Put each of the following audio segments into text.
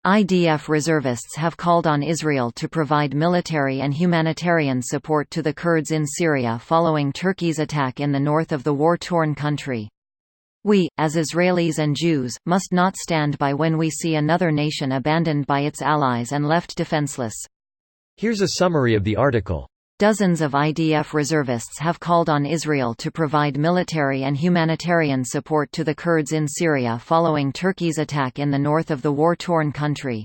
IDF reservists have called on Israel to provide military and humanitarian support to the Kurds in Syria following Turkey's attack in the north of the war-torn country. We, as Israelis and Jews, must not stand by when we see another nation abandoned by its allies and left defenseless. Here's a summary of the article. Dozens of IDF reservists have called on Israel to provide military and humanitarian support to the Kurds in Syria following Turkey's attack in the north of the war-torn country.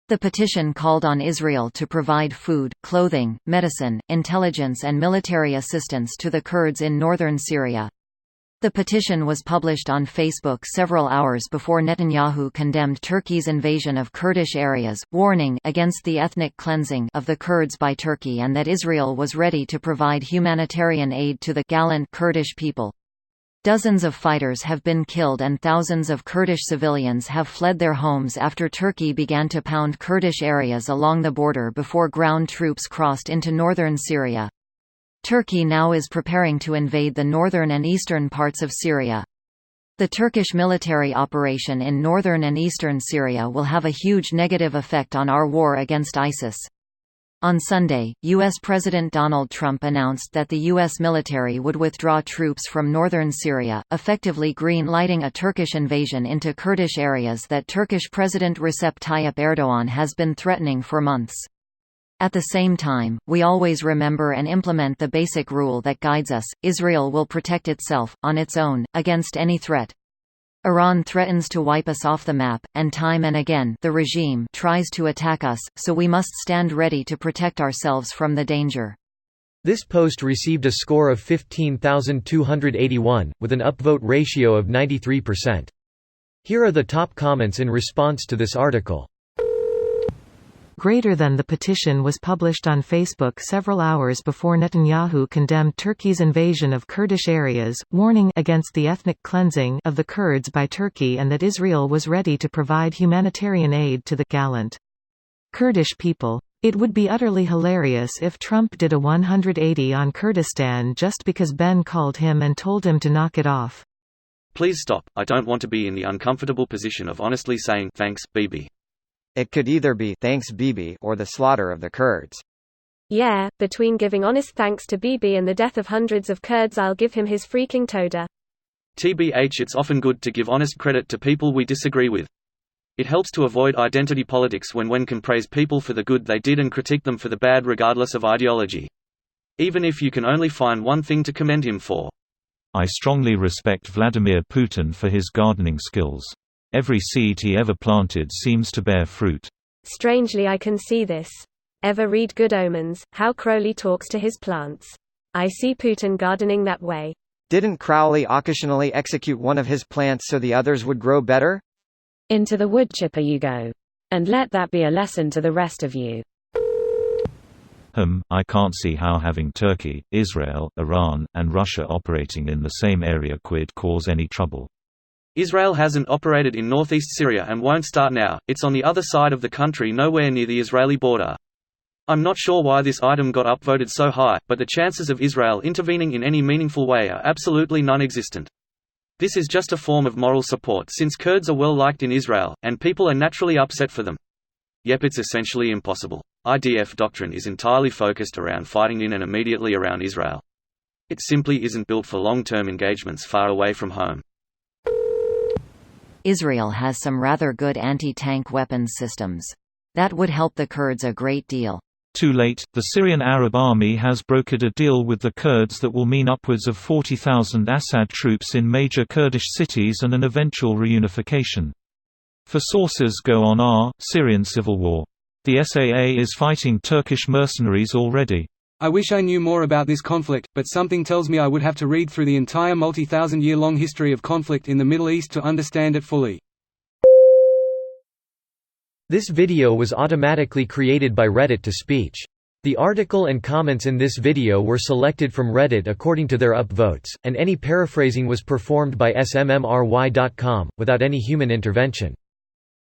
The petition called on Israel to provide food, clothing, medicine, intelligence and military assistance to the Kurds in northern Syria. The petition was published on Facebook several hours before Netanyahu condemned Turkey's invasion of Kurdish areas, warning against the ethnic cleansing of the Kurds by Turkey and that Israel was ready to provide humanitarian aid to the gallant Kurdish people. Dozens of fighters have been killed and thousands of Kurdish civilians have fled their homes after Turkey began to pound Kurdish areas along the border before ground troops crossed into northern Syria. Turkey now is preparing to invade the northern and eastern parts of Syria. The Turkish military operation in northern and eastern Syria will have a huge negative effect on our war against ISIS. On Sunday, U.S. President Donald Trump announced that the U.S. military would withdraw troops from northern Syria, effectively green-lighting a Turkish invasion into Kurdish areas that Turkish President Recep Tayyip Erdogan has been threatening for months. At the same time, we always remember and implement the basic rule that guides us: Israel will protect itself, on its own, against any threat. Iran threatens to wipe us off the map, and time and again the regime tries to attack us, so we must stand ready to protect ourselves from the danger. This post received a score of 15,281, with an upvote ratio of 93%. Here are the top comments in response to this article. Greater than the petition was published on Facebook several hours before Netanyahu condemned Turkey's invasion of Kurdish areas, warning against the ethnic cleansing of the Kurds by Turkey and that Israel was ready to provide humanitarian aid to the gallant Kurdish people. It would be utterly hilarious if Trump did a 180 on Kurdistan just because Ben called him and told him to knock it off. Please stop, I don't want to be in the uncomfortable position of honestly saying, thanks, Bibi. It could either be "thanks Bibi" or the slaughter of the Kurds. Yeah, between giving honest thanks to Bibi and the death of hundreds of Kurds, I'll give him his freaking Toda. TBH, it's often good to give honest credit to people we disagree with. It helps to avoid identity politics when one can praise people for the good they did and critique them for the bad regardless of ideology. Even if you can only find one thing to commend him for. I strongly respect Vladimir Putin for his gardening skills. Every seed he ever planted seems to bear fruit. Strangely, I can see this. Ever read Good Omens, how Crowley talks to his plants? I see Putin gardening that way. Didn't Crowley occasionally execute one of his plants so the others would grow better? Into the wood chipper you go. And let that be a lesson to the rest of you. I can't see how having Turkey, Israel, Iran, and Russia operating in the same area could cause any trouble. Israel hasn't operated in northeast Syria and won't start now. It's on the other side of the country, nowhere near the Israeli border. I'm not sure why this item got upvoted so high, but the chances of Israel intervening in any meaningful way are absolutely non-existent. This is just a form of moral support since Kurds are well liked in Israel, and people are naturally upset for them. Yep, it's essentially impossible. IDF doctrine is entirely focused around fighting in and immediately around Israel. It simply isn't built for long-term engagements far away from home. Israel has some rather good anti-tank weapons systems. That would help the Kurds a great deal. Too late, the Syrian Arab Army has brokered a deal with the Kurds that will mean upwards of 40,000 Assad troops in major Kurdish cities and an eventual reunification. For sources go on our Syrian civil war. The SAA is fighting Turkish mercenaries already. I wish I knew more about this conflict, but something tells me I would have to read through the entire multi-thousand-year-long history of conflict in the Middle East to understand it fully. This video was automatically created by Reddit to speech. The article and comments in this video were selected from Reddit according to their upvotes, and any paraphrasing was performed by smmry.com, without any human intervention.